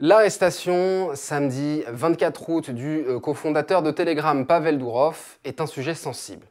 L'arrestation, samedi 24 août, du cofondateur de Telegram, Pavel Durov, est un sujet sensible.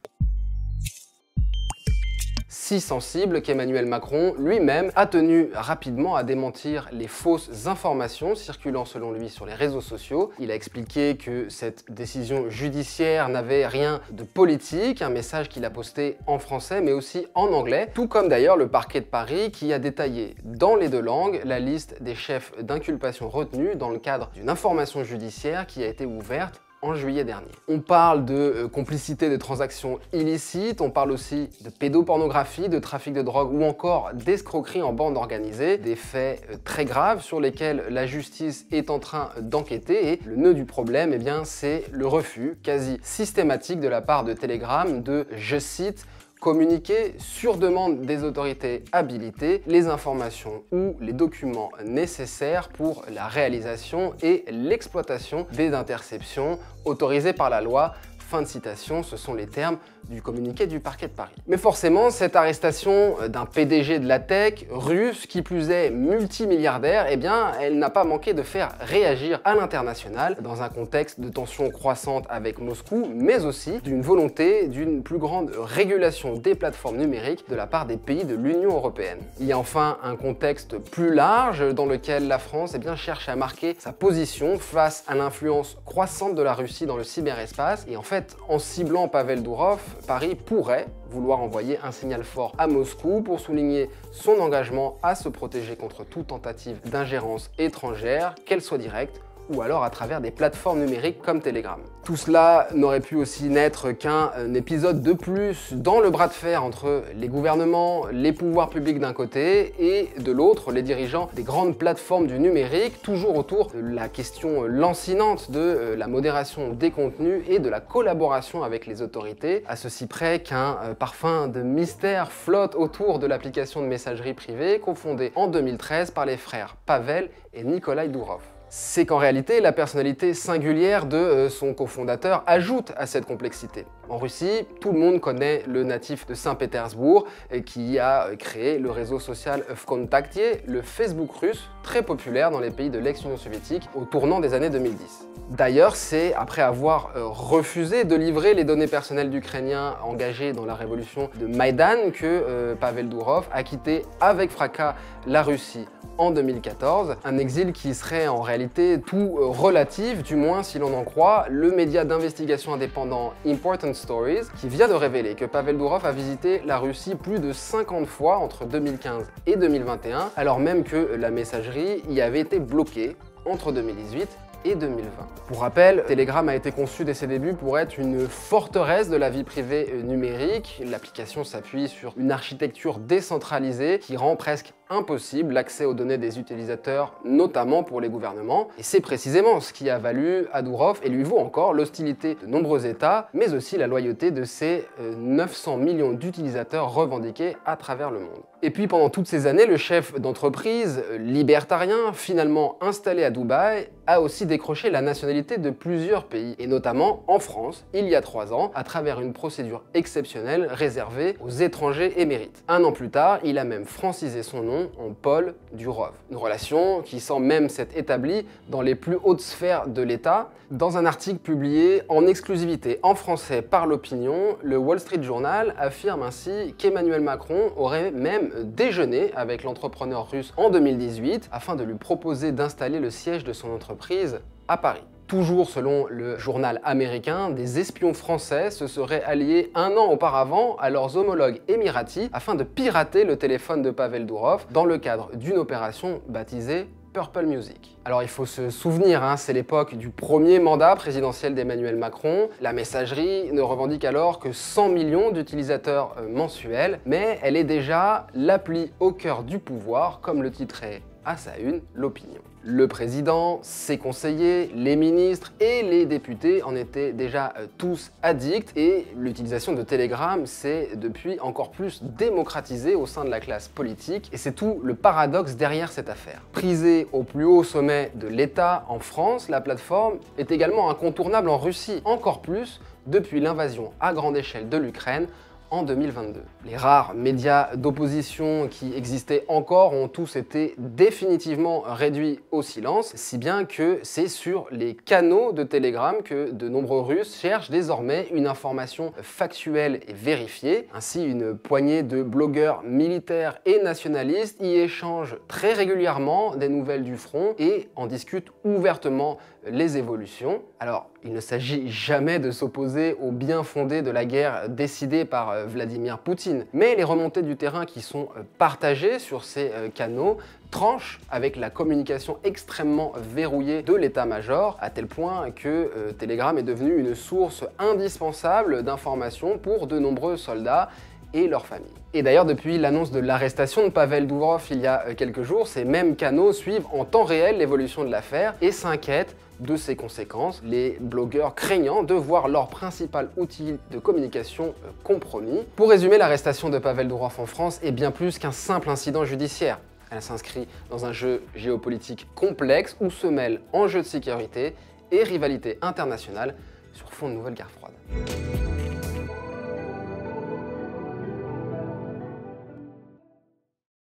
Si sensible qu'Emmanuel Macron lui-même a tenu rapidement à démentir les fausses informations circulant selon lui sur les réseaux sociaux. Il a expliqué que cette décision judiciaire n'avait rien de politique, un message qu'il a posté en français mais aussi en anglais, tout comme d'ailleurs le parquet de Paris qui a détaillé dans les deux langues la liste des chefs d'inculpation retenus dans le cadre d'une information judiciaire qui a été ouverte en juillet dernier. On parle de complicité de transactions illicites, on parle aussi de pédopornographie, de trafic de drogue ou encore d'escroquerie en bande organisée, des faits très graves sur lesquels la justice est en train d'enquêter et le nœud du problème, eh bien, c'est le refus quasi systématique de la part de Telegram de, je cite, communiquer sur demande des autorités habilitées les informations ou les documents nécessaires pour la réalisation et l'exploitation des interceptions autorisées par la loi. Fin de citation, ce sont les termes du communiqué du parquet de Paris. Mais forcément, cette arrestation d'un PDG de la tech russe, qui plus est multimilliardaire, eh bien, elle n'a pas manqué de faire réagir à l'international dans un contexte de tensions croissantes avec Moscou, mais aussi d'une volonté d'une plus grande régulation des plateformes numériques de la part des pays de l'Union européenne. Il y a enfin un contexte plus large dans lequel la France cherche à marquer sa position face à l'influence croissante de la Russie dans le cyberespace. Et en fait, en ciblant Pavel Durov, Paris pourrait vouloir envoyer un signal fort à Moscou pour souligner son engagement à se protéger contre toute tentative d'ingérence étrangère, qu'elle soit directe ou alors à travers des plateformes numériques comme Telegram. Tout cela n'aurait pu aussi n'être qu'un épisode de plus dans le bras de fer entre les gouvernements, les pouvoirs publics d'un côté et de l'autre les dirigeants des grandes plateformes du numérique, toujours autour de la question lancinante de la modération des contenus et de la collaboration avec les autorités, à ceci près qu'un parfum de mystère flotte autour de l'application de messagerie privée cofondée en 2013 par les frères Pavel et Nikolai Durov. C'est qu'en réalité, la personnalité singulière de son cofondateur ajoute à cette complexité. En Russie, tout le monde connaît le natif de Saint-Pétersbourg qui a créé le réseau social Vkontakte, le Facebook russe, très populaire dans les pays de l'ex-Union soviétique au tournant des années 2010. D'ailleurs, c'est après avoir refusé de livrer les données personnelles d'Ukrainiens engagés dans la révolution de Maïdan que Pavel Durov a quitté avec fracas la Russie en 2014, un exil qui serait en réalité tout relatif, du moins si l'on en croit le média d'investigation indépendant Important Stories, qui vient de révéler que Pavel Durov a visité la Russie plus de 50 fois entre 2015 et 2021, alors même que la messagerie y avait été bloquée entre 2018 et 2020. Pour rappel, Telegram a été conçu dès ses débuts pour être une forteresse de la vie privée numérique. L'application s'appuie sur une architecture décentralisée qui rend presque impossible l'accès aux données des utilisateurs, notamment pour les gouvernements. Et c'est précisément ce qui a valu à Durov et lui vaut encore l'hostilité de nombreux États, mais aussi la loyauté de ses 900 millions d'utilisateurs revendiqués à travers le monde. Et puis pendant toutes ces années, le chef d'entreprise libertarien, finalement installé à Dubaï, a aussi décroché la nationalité de plusieurs pays, et notamment en France, il y a 3 ans, à travers une procédure exceptionnelle réservée aux étrangers émérites. Un an plus tard, il a même francisé son nom en Paul Durov. Une relation qui semble même s'être établie dans les plus hautes sphères de l'État. Dans un article publié en exclusivité en français par l'Opinion, le Wall Street Journal affirme ainsi qu'Emmanuel Macron aurait même déjeuné avec l'entrepreneur russe en 2018 afin de lui proposer d'installer le siège de son entreprise à Paris. Toujours selon le journal américain, des espions français se seraient alliés 1 an auparavant à leurs homologues émiratis afin de pirater le téléphone de Pavel Durov dans le cadre d'une opération baptisée Purple Music. Alors il faut se souvenir, c'est l'époque du premier mandat présidentiel d'Emmanuel Macron. La messagerie ne revendique alors que 100 millions d'utilisateurs mensuels, mais elle est déjà l'appli au cœur du pouvoir, comme le titrait à sa une l'Opinion. Le président, ses conseillers, les ministres et les députés en étaient déjà tous addicts et l'utilisation de Telegram s'est depuis encore plus démocratisée au sein de la classe politique et c'est tout le paradoxe derrière cette affaire. Prisée au plus haut sommet de l'État en France, la plateforme est également incontournable en Russie, encore plus depuis l'invasion à grande échelle de l'Ukraine en 2022. Les rares médias d'opposition qui existaient encore ont tous été définitivement réduits au silence, si bien que c'est sur les canaux de Telegram que de nombreux Russes cherchent désormais une information factuelle et vérifiée. Ainsi, une poignée de blogueurs militaires et nationalistes y échangent très régulièrement des nouvelles du front et en discutent ouvertement les évolutions. Alors, il ne s'agit jamais de s'opposer au bien fondé de la guerre décidée par Vladimir Poutine, mais les remontées du terrain qui sont partagées sur ces canaux tranchent avec la communication extrêmement verrouillée de l'état-major, à tel point que Telegram est devenu une source indispensable d'informations pour de nombreux soldats et leurs familles. Et d'ailleurs, depuis l'annonce de l'arrestation de Pavel Durov il y a quelques jours, ces mêmes canaux suivent en temps réel l'évolution de l'affaire et s'inquiètent de ses conséquences, les blogueurs craignant de voir leur principal outil de communication compromis. Pour résumer, l'arrestation de Pavel Durov en France est bien plus qu'un simple incident judiciaire. Elle s'inscrit dans un jeu géopolitique complexe où se mêlent enjeux de sécurité et rivalité internationale sur fond de nouvelle guerre froide.